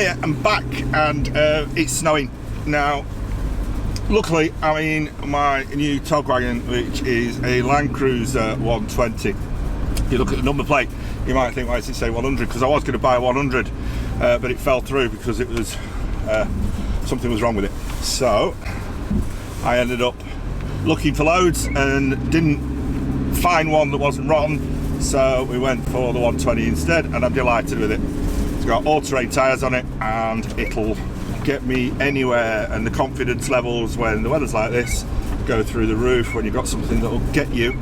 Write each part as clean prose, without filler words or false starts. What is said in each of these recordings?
I'm back, and it's snowing now. Luckily, I'm in my new tog wagon, which is a Land Cruiser 120. If you look at the number plate, you might think, why does it say 100? Because I was going to buy a 100, but it fell through because it was something was wrong with it. So I ended up looking for loads and didn't find one that wasn't rotten. So we went for the 120 instead, and I'm delighted with it. It's got all-terrain tyres on it, and it'll get me anywhere, and the confidence levels when the weather's like this go through the roof when you've got something that will get you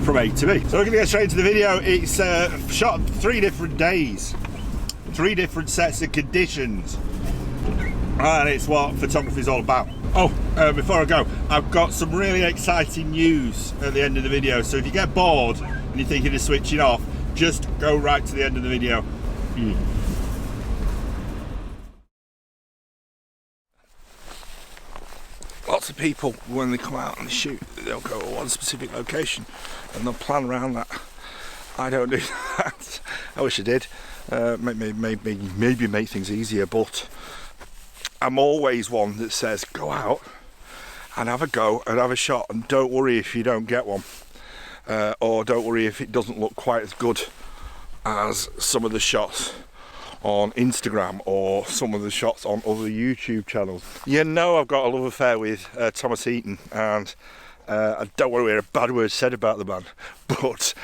from A to B. So we're going to get straight into the video. It's shot 3 different days, 3 different sets of conditions, and it's what photography is all about. Oh, before I go, I've got some really exciting news at the end of the video, so if you get bored and you're thinking of switching off, just go right to the end of the video. Lots of people, when they come out and shoot, they'll go to one specific location and they'll plan around that. I don't do that. I wish I did. Maybe make things easier, but I'm always one that says go out and have a go and have a shot, and don't worry if you don't get one, or don't worry if it doesn't look quite as good as some of the shots on Instagram or some of the shots on other YouTube channels. You know, I've got a love affair with Thomas Eaton, and I don't want to hear a bad word said about the man, but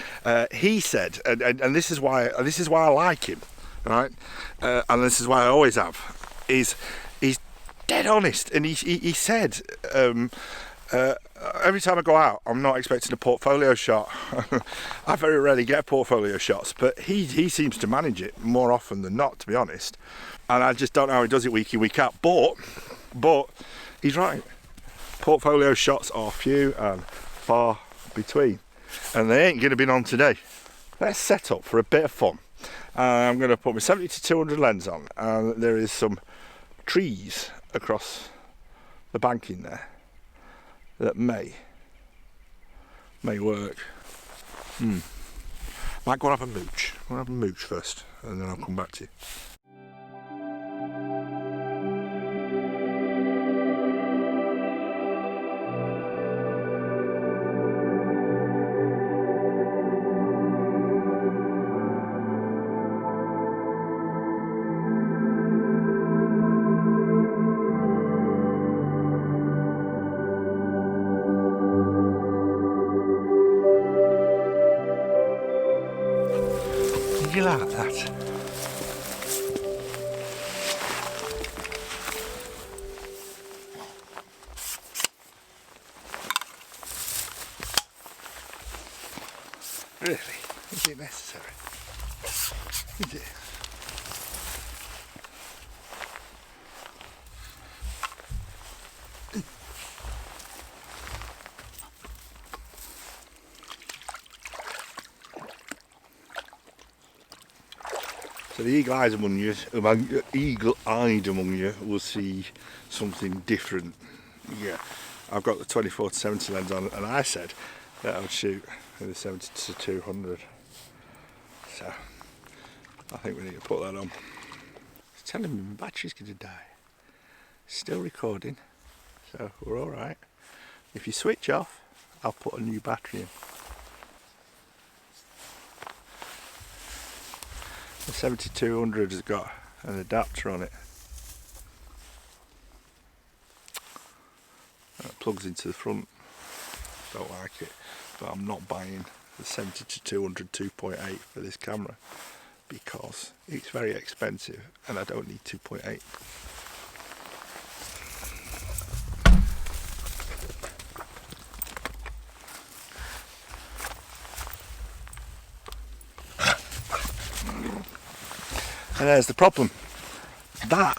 he said, and this is why I like him, right? And this is why I always have, is he's dead honest, and he said, every time I go out, I'm not expecting a portfolio shot. I very rarely get portfolio shots, but he seems to manage it more often than not, to be honest. And I just don't know how he does it week in, week out. But he's right. Portfolio shots are few and far between, and they ain't going to be on today. Let's set up for a bit of fun. I'm going to put my 70-200 lens on, and there is some trees across the banking there that may work. Might go and have a mooch. I'll have a mooch first, and then I'll come back to you. You like that? Really? Is it necessary? Is it? So the eagle-eyed among you will see something different. Yeah, I've got the 24-70 lens on, and I said that I would shoot with the 70-200. So I think we need to put that on. It's telling me my battery's going to die. Still recording, so we're all right. If you switch off, I'll put a new battery in. The 70-200 has got an adapter on it. It plugs into the front. Don't like it, but I'm not buying the 70-200 2.8 for this camera because it's very expensive and I don't need 2.8. And there's the problem. That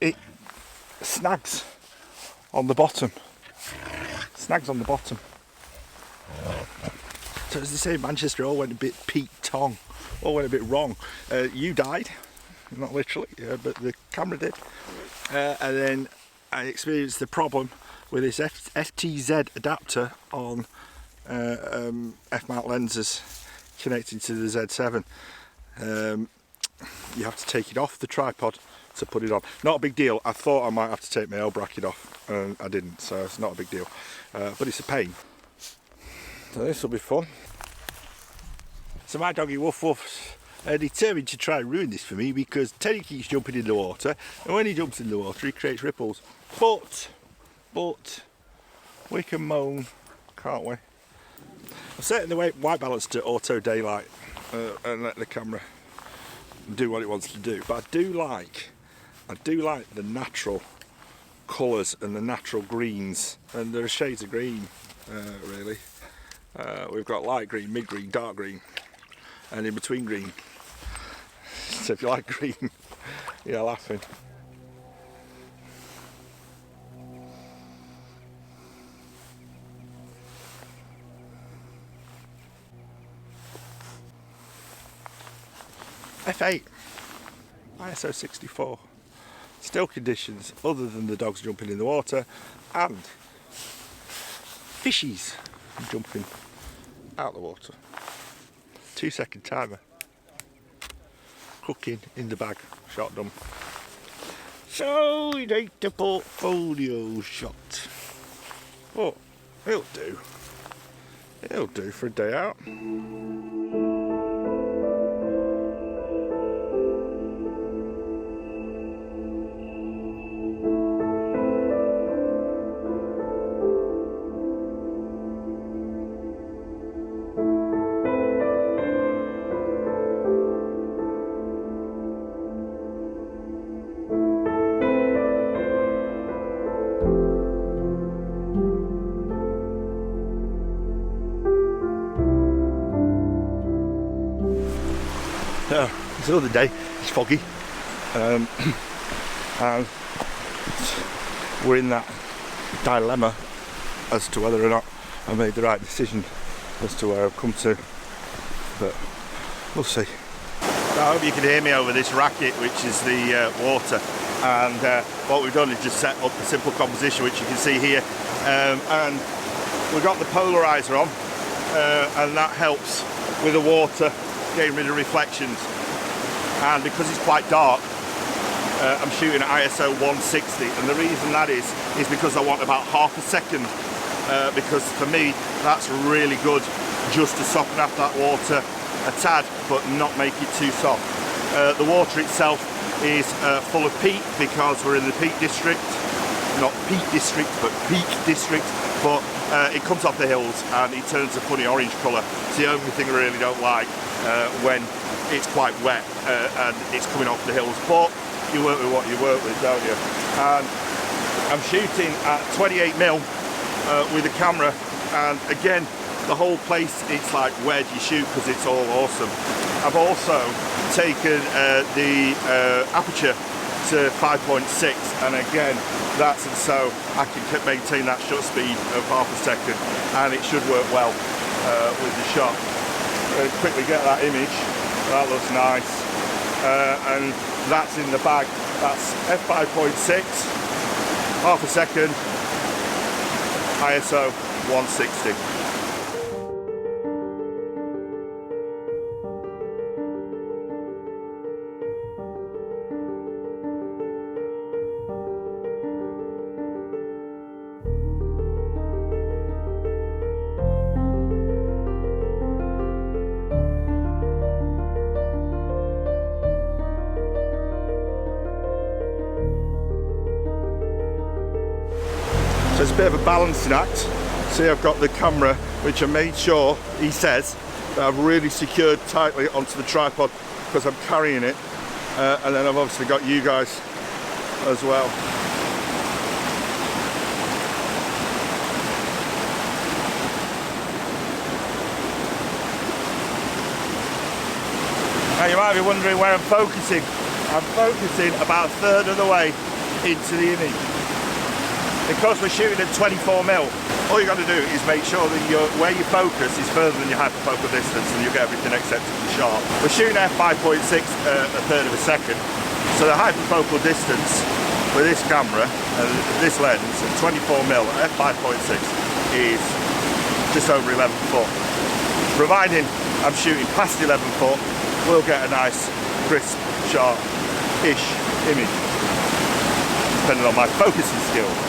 it snags on the bottom. Snags on the bottom. So as they say in Manchester, all went a bit Pete Tong, all went a bit wrong. You died, not literally, but the camera did. And then I experienced the problem with this FTZ adapter on f-mount lenses connecting to the Z7. you have to take it off the tripod to put it on. Not a big deal. I thought I might have to take my L bracket off and I didn't, so it's not a big deal, but it's a pain. So this will be fun. So my doggy Woof Woof's determined to try and ruin this for me, because Teddy keeps jumping in the water, and when he jumps in the water he creates ripples. But we can moan, can't we? I've set the white balance to auto daylight and let the camera do what it wants to do. But I do like the natural colours and the natural greens, and there are shades of green really. We've got light green, mid green, dark green, and in between green. So if you like green, you're laughing. F8, ISO 64, still conditions other than the dogs jumping in the water and fishies jumping out the water. 2-second timer, cooking in the bag, shot done. So it ain't the portfolio shot, but it'll do for a day out. It's another day, it's foggy, and we're in that dilemma as to whether or not I made the right decision as to where I've come to, but we'll see. I hope you can hear me over this racket, which is the water, and what we've done is just set up a simple composition, which you can see here, and we've got the polarizer on, and that helps with the water getting rid of reflections. And because it's quite dark, I'm shooting at ISO 160, and the reason that is because I want about half a second, because for me that's really good, just to soften up that water a tad but not make it too soft. The water itself is full of peat because we're in the Peak District, not Peak District but Peak District, but it comes off the hills and it turns a funny orange colour. It's the only thing I really don't like when it's quite wet and it's coming off the hills, but you work with what you work with, don't you? And I'm shooting at 28mm with the camera, and again the whole place, it's like, where do you shoot, because it's all awesome. I've also taken the aperture to 5.6, and again that's so I can maintain that shutter speed of half a second, and it should work well with the shot. Quickly get that image. That looks nice, and that's in the bag. That's f5.6, half a second, ISO 160. So it's a bit of a balancing act. See, I've got the camera, which I made sure, he says, that I've really secured tightly onto the tripod because I'm carrying it, and then I've obviously got you guys as well. Now you might be wondering where I'm focusing. I'm focusing about a third of the way into the image. Because we're shooting at 24mm, all you got to do is make sure that where you focus is further than your hyperfocal distance, and you'll get everything acceptably sharp. We're shooting at f5.6 a third of a second, so the hyperfocal distance with this camera and this lens at 24mm at f5.6 is just over 11 foot. Providing I'm shooting past 11 foot, we'll get a nice, crisp, sharp-ish image, depending on my focusing skills.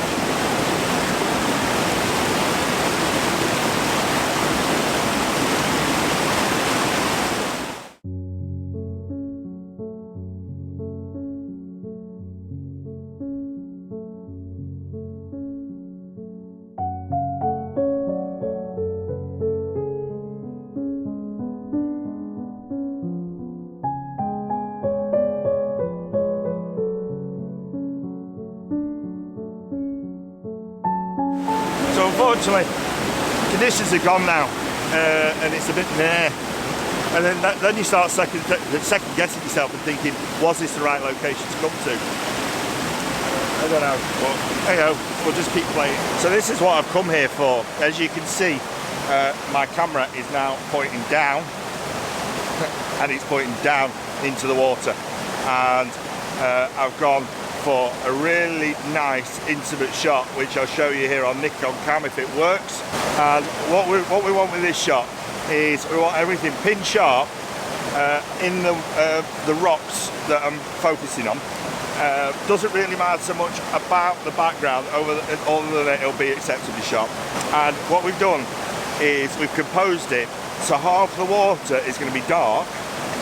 So unfortunately, conditions are gone now, and it's a bit meh. And then you start second guessing yourself and thinking, was this the right location to come to? I don't know, but anyhow, we'll just keep playing. So this is what I've come here for. As you can see, my camera is now pointing down, and it's pointing down into the water. And I've gone for a really nice intimate shot, which I'll show you here on Nikon cam if it works. And what we want with this shot is we want everything pin sharp in the rocks that I'm focusing on. Doesn't really matter so much about the background other than it'll be acceptably sharp. And what we've done is we've composed it so half the water is going to be dark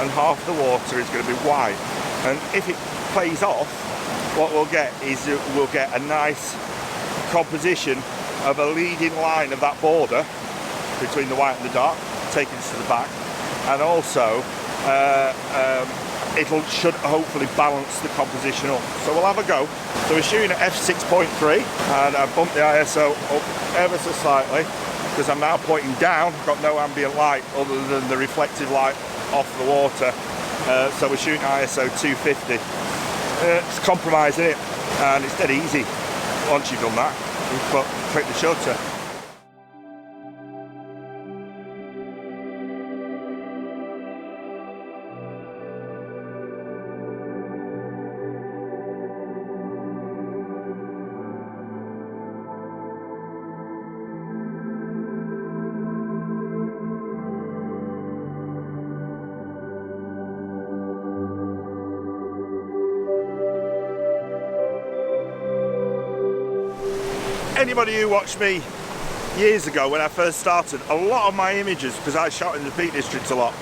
and half the water is going to be white. And if it plays off, what we'll get is we'll get a nice composition of a leading line of that border between the white and the dark, taken to the back, and also it should hopefully balance the composition up. So we'll have a go. So we're shooting at f6.3, and I've bumped the ISO up ever so slightly because I'm now pointing down. I've got no ambient light other than the reflective light off the water. So we're shooting ISO 250. It's compromising it, and it's dead easy. Once you've done that, you click the shutter. Anybody who watched me years ago when I first started, a lot of my images, because I shot in the Peak District a lot,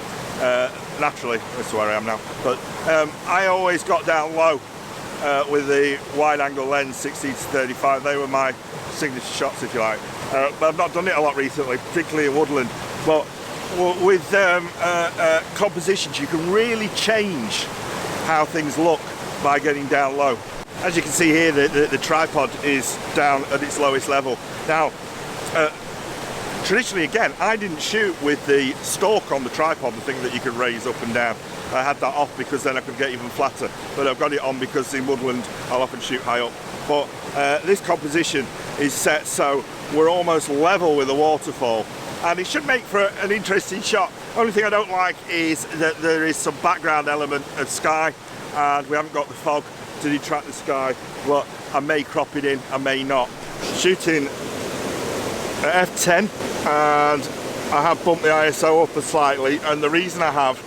naturally, that's where I am now, but I always got down low with the wide angle lens 16-35. They were my signature shots, if you like. But I've not done it a lot recently, particularly in woodland. But with compositions, you can really change how things look by getting down low. As you can see here, the tripod is down at its lowest level. Now, traditionally, again, I didn't shoot with the stalk on the tripod, the thing that you could raise up and down. I had that off because then I could get even flatter. But I've got it on because in woodland, I'll often shoot high up. But this composition is set so we're almost level with the waterfall. And it should make for an interesting shot. Only thing I don't like is that there is some background element of sky, and we haven't got the fog to detract the sky, but I may crop it in, I may not. Shooting at f10, and I have bumped the ISO up slightly, and the reason I have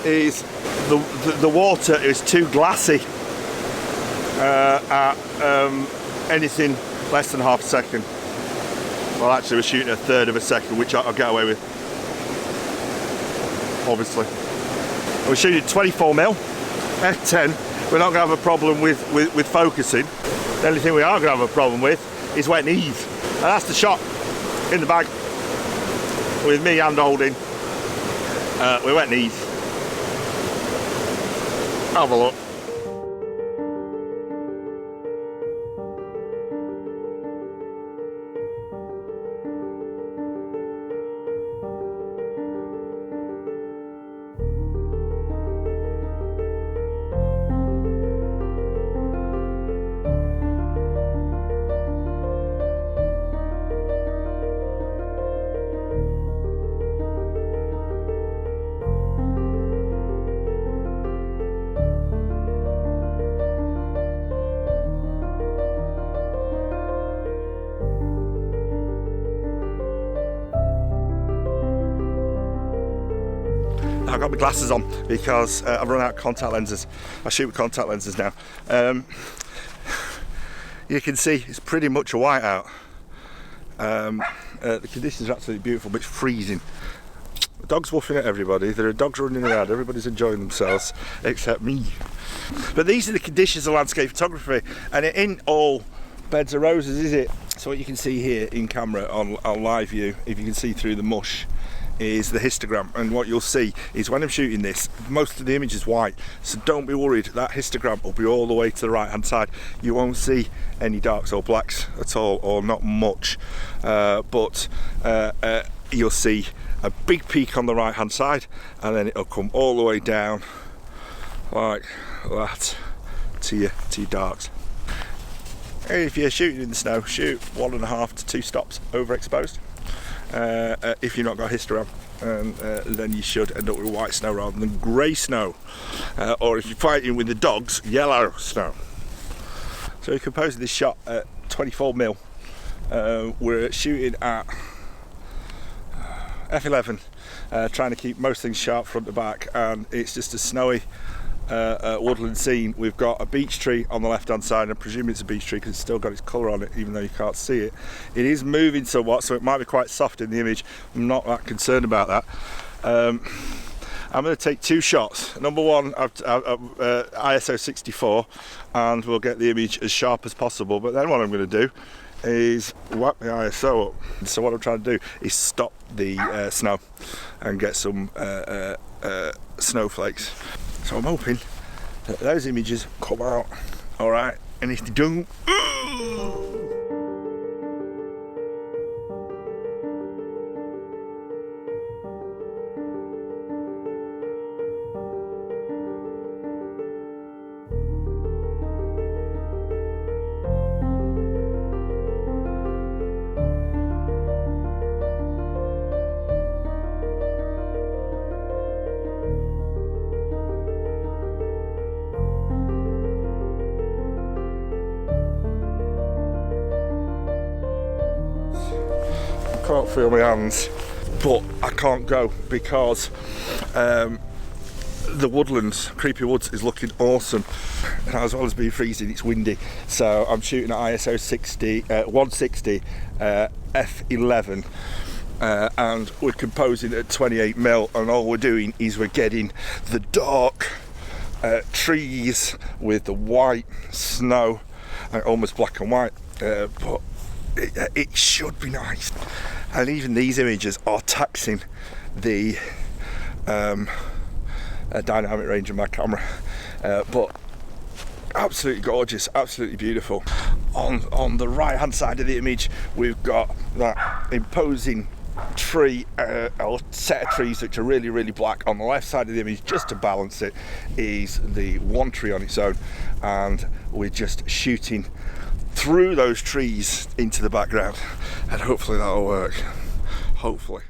is the water is too glassy at anything less than half a second. Well, actually we're shooting a third of a second, which I'll get away with, obviously. We're shooting 24mm, f10. We're not going to have a problem with focusing. The only thing we are going to have a problem with is wet knees. And that's the shot in the bag with me hand holding with wet knees. Have a look. I've got my glasses on because I've run out of contact lenses. I shoot with contact lenses now. You can see it's pretty much a whiteout. The conditions are absolutely beautiful, but it's freezing. The dog's woofing at everybody. There are dogs running around. Everybody's enjoying themselves, except me. But these are the conditions of landscape photography, and it ain't all beds of roses, is it? So what you can see here in camera on live view, if you can see through the mush, is the histogram. And what you'll see is when I'm shooting this, most of the image is white, so don't be worried. That histogram will be all the way to the right hand side. You won't see any darks or blacks at all, or not much, but you'll see a big peak on the right hand side, and then it'll come all the way down like that to your darks. If you're shooting in the snow, shoot 1.5 to 2 stops overexposed. If you've not got histogram, then you should end up with white snow rather than grey snow, or if you're fighting with the dogs, yellow snow. So we're composing this shot at 24mm. We're shooting at f11, trying to keep most things sharp front to back, and it's just a snowy woodland scene. We've got a beech tree on the left hand side, and I presume it's a beech tree because it's still got its colour on it, even though you can't see it. It is moving somewhat, so it might be quite soft in the image. I'm not that concerned about that. I'm going to take 2 shots. Number one, ISO 64, and we'll get the image as sharp as possible. But then what I'm going to do is whack the ISO up. So what I'm trying to do is stop the snow and get some snowflakes. So I'm hoping that those images come out all right, and if they don't, I can't feel my hands, but I can't go because the woodlands, creepy woods, is looking awesome, and as well as being freezing, it's windy. So I'm shooting at ISO 160 f11, and we're composing at 28mm, and all we're doing is we're getting the dark trees with the white snow, almost black and white, but it should be nice. And even these images are taxing the dynamic range of my camera, but absolutely gorgeous, absolutely beautiful. On the right hand side of the image, we've got that imposing tree, or set of trees which are really, really black. On the left side of the image, just to balance it, is the one tree on its own, and we're just shooting through those trees into the background, and hopefully that'll work. Hopefully.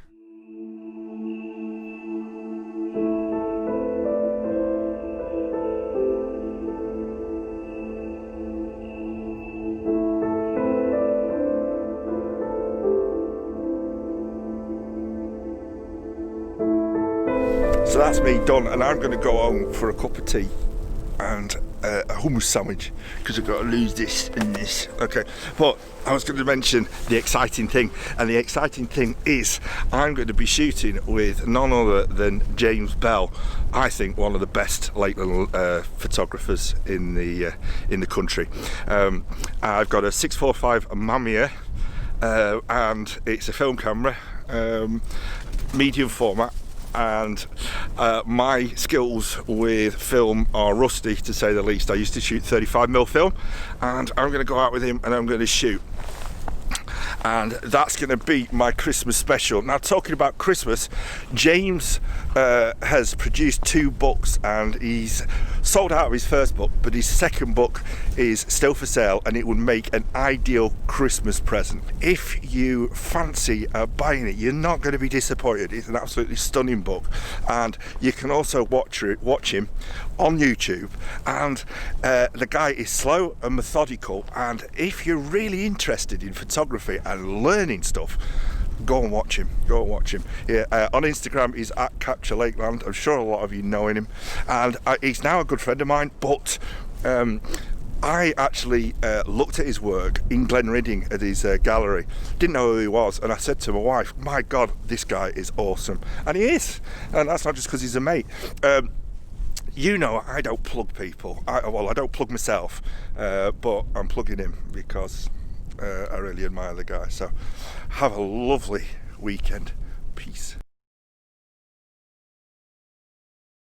So that's me done, and I'm going to go home for a cup of tea and a hummus sandwich, because I've got to lose this and this. Okay, but I was going to mention the exciting thing, and the exciting thing is I'm going to be shooting with none other than James Bell. I think one of the best Lakeland photographers in the country. I've got a 645 Mamiya, and it's a film camera, medium format. And my skills with film are rusty, to say the least. I used to shoot 35mm film, and I'm going to go out with him and I'm going to shoot, and that's going to be my Christmas special. Now, talking about Christmas, James has produced 2 books, and he's sold out of his first book, but his second book is still for sale, and it would make an ideal Christmas present. If you fancy buying it, you're not going to be disappointed. It's an absolutely stunning book, and you can also watch him on YouTube, and the guy is slow and methodical, and if you're really interested in photography and learning stuff, go and watch him. Go and watch him. Yeah, on Instagram, he's at Capture Lakeland. I'm sure a lot of you know him, and he's now a good friend of mine. But I actually looked at his work in Glenridding at his gallery. Didn't know who he was, and I said to my wife, "My God, this guy is awesome," and he is. And that's not just because he's a mate. You know, I don't plug people. I don't plug myself, but I'm plugging him because I really admire the guy. So have a lovely weekend. Peace.